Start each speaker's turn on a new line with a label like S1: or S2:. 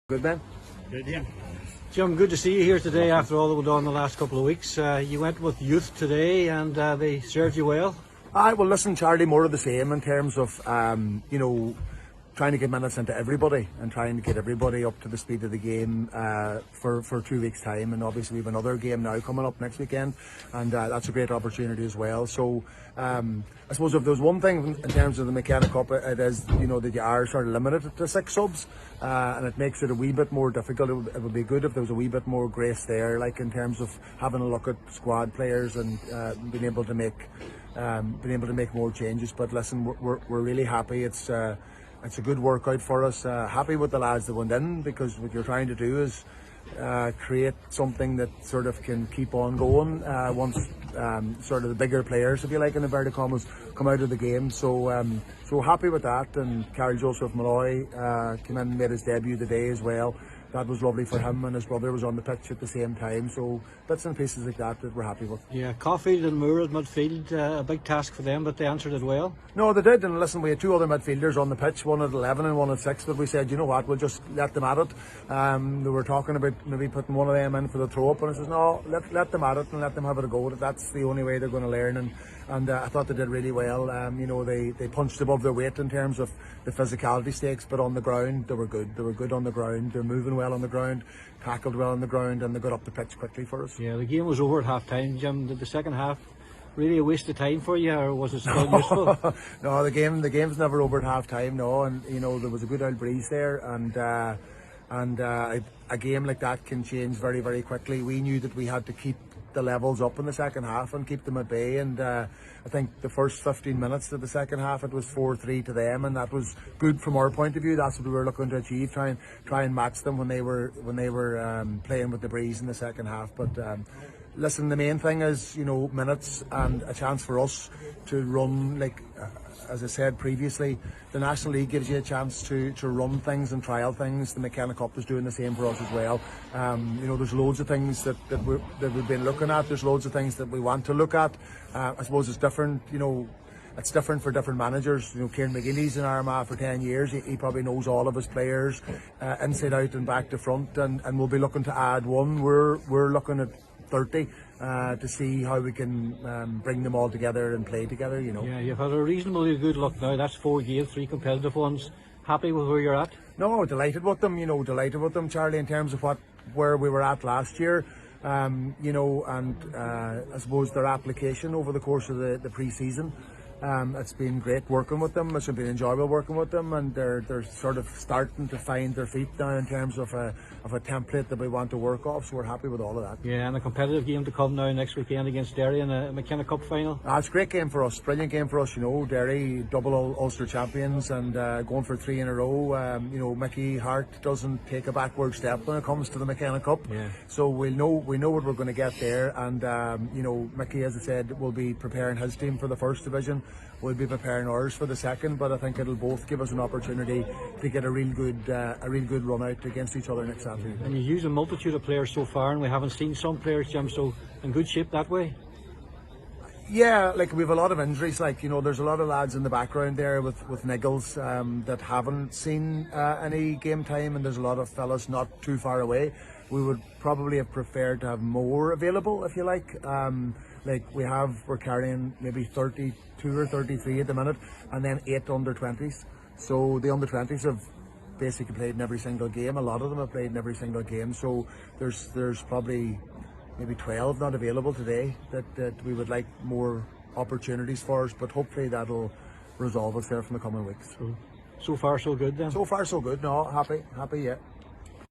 S1: Good, man.
S2: Good, yeah.
S3: Jim, good to see you here today after all that went on the last couple of weeks. You went with youth today and they served you well.
S1: Well, listen, Charlie, more of the same in terms of, trying to get minutes into everybody and trying to get everybody up to the speed of the game for 2 weeks' time. And obviously we have another game now coming up next weekend, and that's a great opportunity as well. So I suppose if there's one thing in terms of the McKenna Cup, it is, that you are sort of limited to 6 subs, and it makes it a wee bit more difficult. It would be good if there was a wee bit more grace there, like in terms of having a look at squad players and being able to make more changes. But listen, we're really happy. It's a good workout for us. Happy with the lads that went in, because what you're trying to do is create something that sort of can keep on going once sort of the bigger players, if you like, in inverted commas, come out of the game. So happy with that. And Carl Joseph Malloy came in and made his debut today as well. That was lovely for him, and his brother was on the pitch at the same time. So bits and pieces like that we're happy with.
S3: Yeah, Caulfield and Moore at midfield, a big task for them, but they answered it well.
S1: No, they did. And listen, we had 2 other midfielders on the pitch, one at 11 and one at 6, but we said, you know what, we'll just let them at it. They were talking about maybe putting one of them in for the throw up, and I says, no, let them at it and let them have it a go. That's the only way they're going to learn. And I thought they did really well. They punched above their weight in terms of the physicality stakes, but on the ground they were good. They were good on the ground. They're moving well on the ground, tackled well on the ground, and they got up the pitch quickly for us.
S3: Yeah, the game was over at half time, Jim. Did the second half really a waste of time for you, or was it still useful?
S1: No, the game's never over at half time. No, and there was a good old breeze there, and a game like that can change very, very quickly. We knew that we had to keep the levels up in the second half and keep them at bay, and I think the first 15 minutes of the second half it was 4-3 to them, and that was good from our point of view. That's what we were looking to achieve, try and match them when they were playing with the breeze in the second half. But listen, the main thing is minutes and a chance for us to run, like as I said previously, the National League gives you a chance to run things and trial things. The McKenna Cup is doing the same for us as well. There's loads of things that we've been looking at. There's loads of things that we want to look at. I suppose it's different, it's different for different managers. Kieran McGuinness in Armagh for 10 years. He probably knows all of his players inside out and back to front, and we'll be looking to add one. We're looking at 30 to see how we can bring them all together and play together.
S3: Yeah, you've had a reasonably good look now. That's 4 games, 3 competitive ones. Happy with where you're at?
S1: No, delighted with them. Delighted with them, Charlie, in terms of where we were at last year. And I suppose their application over the course of the pre-season. It's been great working with them. It's been enjoyable working with them, and they're sort of starting to find their feet now in terms of a template that we want to work off. So we're happy with all of that.
S3: Yeah, and a competitive game to come now next weekend against Derry in a McKenna Cup final.
S1: It's a great game for us, brilliant game for us. Derry, double Ulster champions, and going for 3 in a row. Mickey Harte doesn't take a backward step when it comes to the McKenna Cup.
S3: Yeah.
S1: So we know what we're going to get there, and Mickey, as I said, will be preparing his team for the first division. We'll be preparing ours for the second, but I think it'll both give us an opportunity to get a real good run out against each other next Saturday.
S3: And you use a multitude of players so far, and we haven't seen some players, Jim, so in good shape that way.
S1: Yeah, like we have a lot of injuries. There's a lot of lads in the background there with niggles that haven't seen any game time, and there's a lot of fellas not too far away. We would probably have preferred to have more available, if you like. We're carrying maybe 32 or 33 at the minute, and then 8 under 20s. So the under 20s have basically played in every single game. A lot of them have played in every single game. So there's probably maybe 12 not available today that we would like more opportunities for us, but hopefully that'll resolve itself in the coming weeks.
S3: So far so good then?
S1: So far so good. No, happy, yeah.